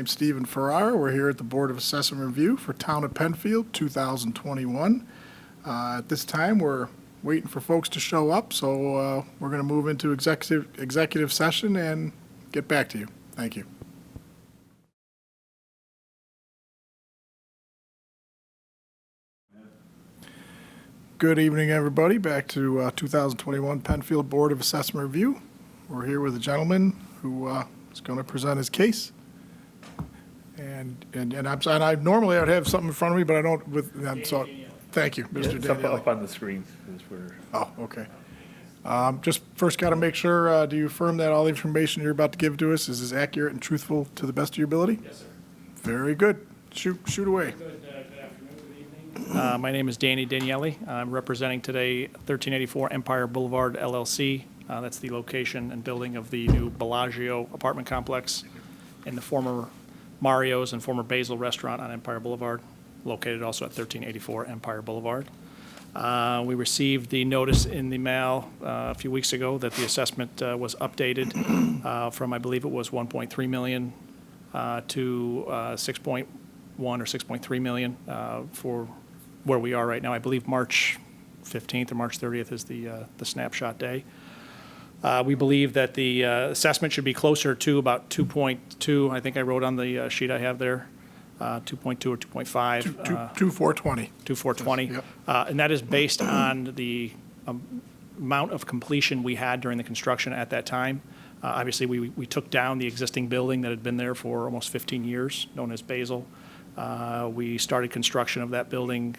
name's Stephen Farrar. We're here at the Board of Assessment Review for Town of Penfield 2021. At this time, we're waiting for folks to show up, so we're going to move into executive session and get back to you. Thank you. Good evening, everybody. Back to 2021 Penfield Board of Assessment Review. We're here with a gentleman who is going to present his case. And I normally I would have something in front of me, but I don't. So thank you, Mr. It's Danieli. up on the screen. Oh, okay. Just first got to make sure, do you affirm that all the information you're about to give to us is as accurate and truthful to the best of your ability? Yes, sir. Very good. Shoot away. Good afternoon, good evening. My name is Danieli. I'm representing today 1384 Empire Boulevard, LLC. That's the location and building of the new Bellagio apartment complex in the former Mario's and former Basil restaurant on Empire Boulevard, located also at 1384 Empire Boulevard. We received the notice in the mail a few weeks ago that the assessment was updated from, I believe it was 1.3 million to 6.1 or 6.3 million for where we are right now. I believe March 15th or March 30th is the snapshot day. We believe that the assessment should be closer to about 2.2. I think I wrote on the sheet I have there, 2.2 or 2.5. 2,420. 2,420. Yep. And that is based on the amount of completion we had during the construction at that time. Obviously, we took down the existing building that had been there for almost 15 years, known as Basil. We started construction of that building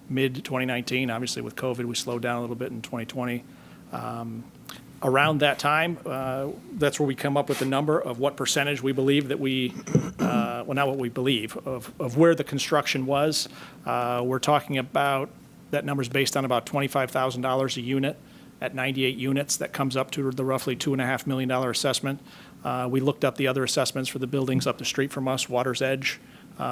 mid-2019. Obviously, with COVID, we slowed down a little bit in 2020. Around that time, that's where we come up with the number of what percentage we believe that we, well, not what we believe, of where the construction was. We're talking about, that number's based on about $25,000 a unit at 98 units. That comes up to the roughly $2.5 million assessment. We looked up the other assessments for the buildings up the street from us, Water's Edge,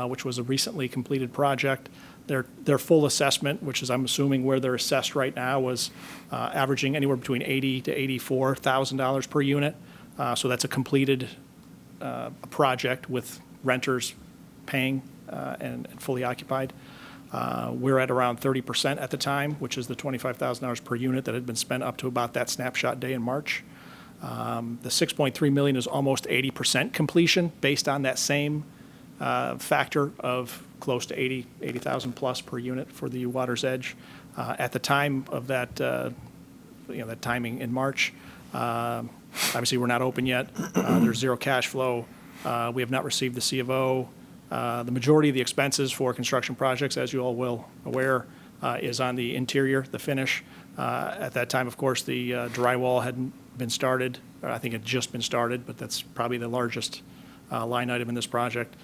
which was a recently completed project. Their full assessment, which is I'm assuming where they're assessed right now, was averaging anywhere between $80,000 to $84,000 per unit. So that's a completed project with renters paying and fully occupied. We're at around 30% at the time, which is the $25,000 per unit that had been spent up to about that snapshot day in March. The 6.3 million is almost 80% completion based on that same factor of close to 80,000 plus per unit for the Water's Edge. At the time of that, that timing in March, obviously we're not open yet. There's zero cash flow. We have not received the C of O. The majority of the expenses for construction projects, as you all will aware, is on the interior, the finish. At that time, of course, the drywall hadn't been started. I think it had just been started, but that's probably the largest line item in this project.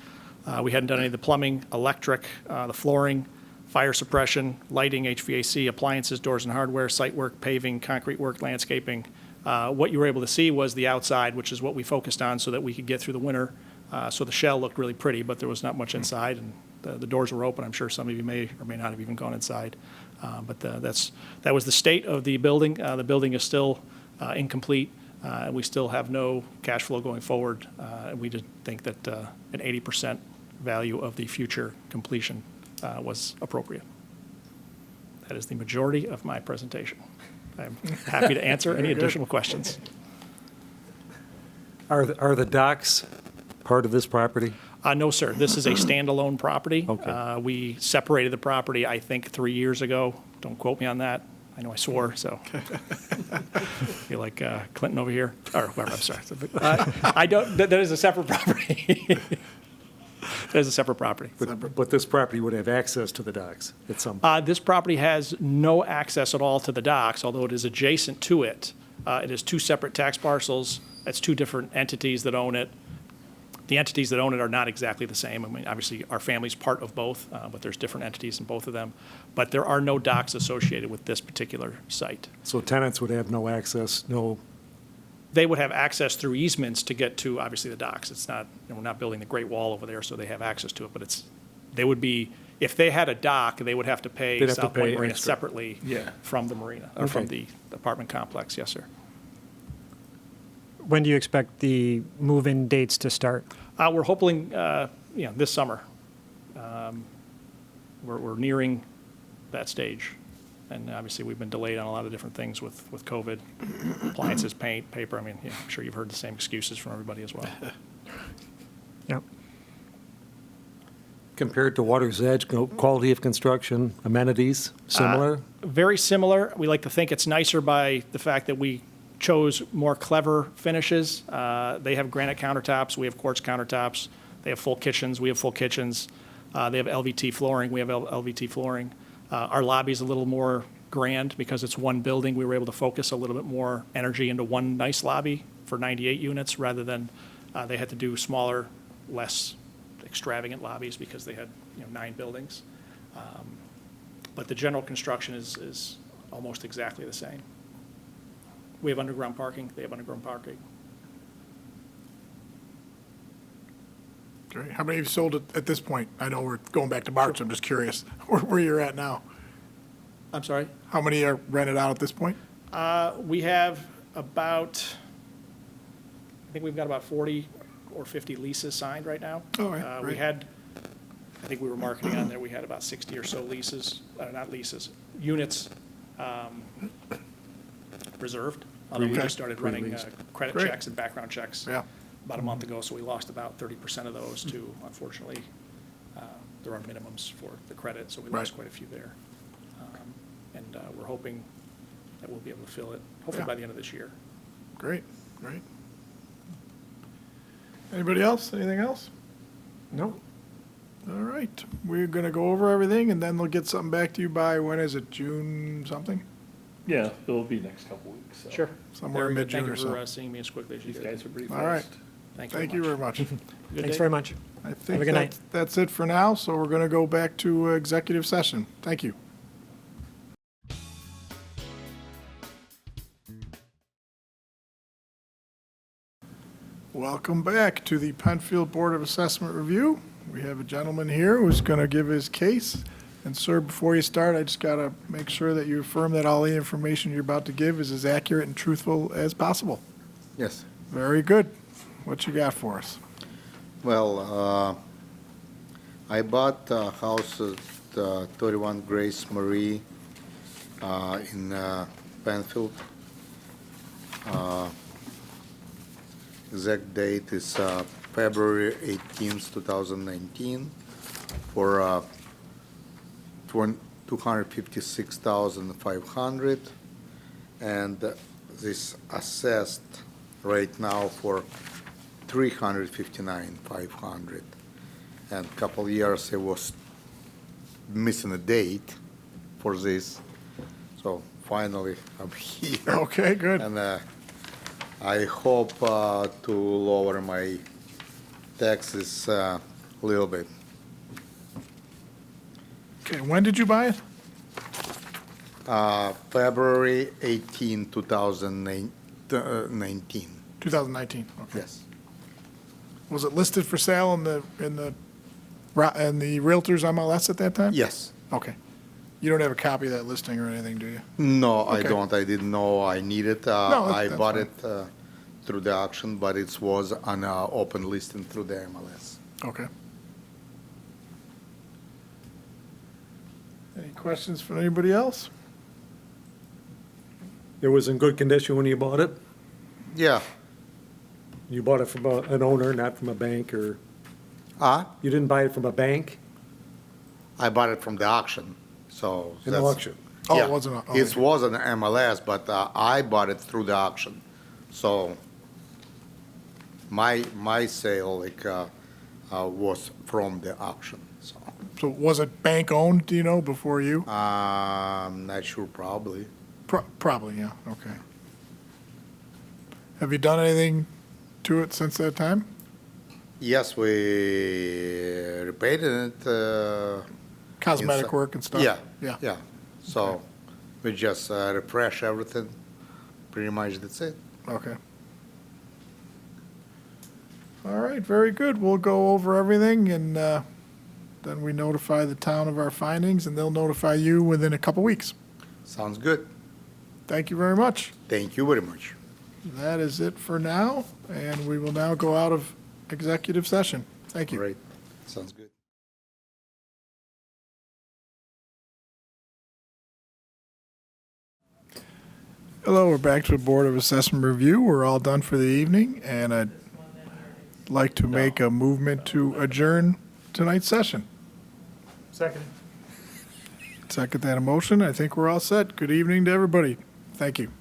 We hadn't done any of the plumbing, electric, the flooring, fire suppression, lighting, HVAC, appliances, doors and hardware, site work, paving, concrete work, landscaping. What you were able to see was the outside, which is what we focused on so that we could get through the winter. So the shell looked really pretty, but there was not much inside, and the doors were open. I'm sure some of you may or may not have even gone inside. But that was the state of the building. The building is still incomplete. We still have no cash flow going forward. We did think that an 80% value of the future completion was appropriate. That is the majority of my presentation. I'm happy to answer any additional questions. Are the docks part of this property? No, sir. This is a standalone property. Okay. We separated the property, I think, 3 years ago. Don't quote me on that. I know I swore, so I feel like Clinton over here. Or whoever, I'm sorry. I don't. That is a separate property. That is a separate property. But this property would have access to the docks at some point? This property has no access at all to the docks, although it is adjacent to it. It is two separate tax parcels. It's two different entities that own it. The entities that own it are not exactly the same. I mean, obviously, our family's part of both, but there's different entities in both of them. But there are no docks associated with this particular site. So tenants would have no access, no... They would have access through easements to get to, obviously, the docks. It's not, we're not building the Great Wall over there, so they have access to it. But they would be, if they had a dock, they would have to pay South Point Marina separately from the marina, or from the apartment complex. Yes, sir. When do you expect the move-in dates to start? We're hoping, this summer. We're nearing that stage. And obviously, we've been delayed on a lot of different things with COVID, appliances, paint, paper. I mean, I'm sure you've heard the same excuses from everybody as well. Yep. Compared to Water's Edge, quality of construction, amenities, similar? Very similar. We like to think it's nicer by the fact that we chose more clever finishes. They have granite countertops. We have quartz countertops. They have full kitchens. We have full kitchens. They have LVT flooring. We have LVT flooring. Our lobby's a little more grand because it's one building. We were able to focus a little bit more energy into one nice lobby for 98 units rather than they had to do smaller, less extravagant lobbies because they had 9 buildings. But the general construction is almost exactly the same. We have underground parking. They have underground parking. Great. How many have you sold at this point? I know we're going back to March. I'm just curious where you're at now. I'm sorry? How many are rented out at this point? We have about, I think we've got about 40 or 50 leases signed right now. Oh, right, We right. had, I think we were marketing on there, we had about 60 or so leases, not leases, units reserved. Although we Okay. just started running credit Great. checks and background checks Yeah. about a month ago, so we lost about 30% of those to, unfortunately, there are minimums for the credit, so we lost Right. quite a few there. And we're hoping that we'll be able to fill it, hopefully Yeah. by the end of this year. Great, great. Anybody else? Anything else? No. All right. We're going to go over everything, and then they'll get something back to you by, when is it, June something? Yeah, it'll be next couple weeks. So. Sure. Somewhere Very in good. mid-June or Thank you so. for seeing me as quickly as you These did. guys are pretty All right. fast. Thank you very much. Good Thanks day. very much. I think a good night. that's it for now, so we're going to go back to executive session. Thank you. Welcome back to the Penfield Board of Assessment Review. We have a gentleman here who's going to give his case. And sir, before you start, I just got to make sure that you affirm that all the information you're about to give is as accurate and truthful as possible. Yes. Very good. What you got for us? Well, I bought a house at 31 Grace Marie in Penfield. Exact date is February 18th, 2019 for $256,500, and this assessed right now for $359,500. And a couple years I was missing a date for this, so finally I'm here. Okay, good. And I hope to lower my taxes a little bit. Okay, when did you buy it? February 18, 2019. 2019. Okay. Yes. Was it listed for sale in the Realtors MLS at that time? Yes. Okay. You don't have a copy of that listing or anything, do you? No, I Okay. don't. I didn't know I needed. I that's bought fine. it through the auction, but it was on an open listing through the MLS. Okay. Any questions from anybody else? It was in good condition when you bought it? Yeah. You bought it from an owner, not from a bank, or, Ah, you didn't buy it from a bank? I bought it from the auction, so. An that's- auction. Oh, Yeah. it wasn't, It was an MLS, but I bought it through the auction. So my sale was from the auction, so. so was it bank-owned, do you know, before you? I'm not sure, probably. Probably, yeah, okay. Have you done anything to it since that time? Yes, we repainted it. Cosmetic Inside- work and stuff? Yeah, Yeah. yeah. So we just refresh everything. Pretty much that's it. Okay. All right, very good. We'll go over everything, and then we notify the town of our findings, and they'll notify you within a couple weeks. Sounds good. Thank you very much. Thank you very much. That is it for now, and we will now go out of executive session. Thank you. Great, sounds good. Hello, we're back to the Board of Assessment Review. We're all done for the evening, and I'd like to make a movement to adjourn tonight's session. Second. Second that motion. I think we're all set. Good evening to everybody. Thank you.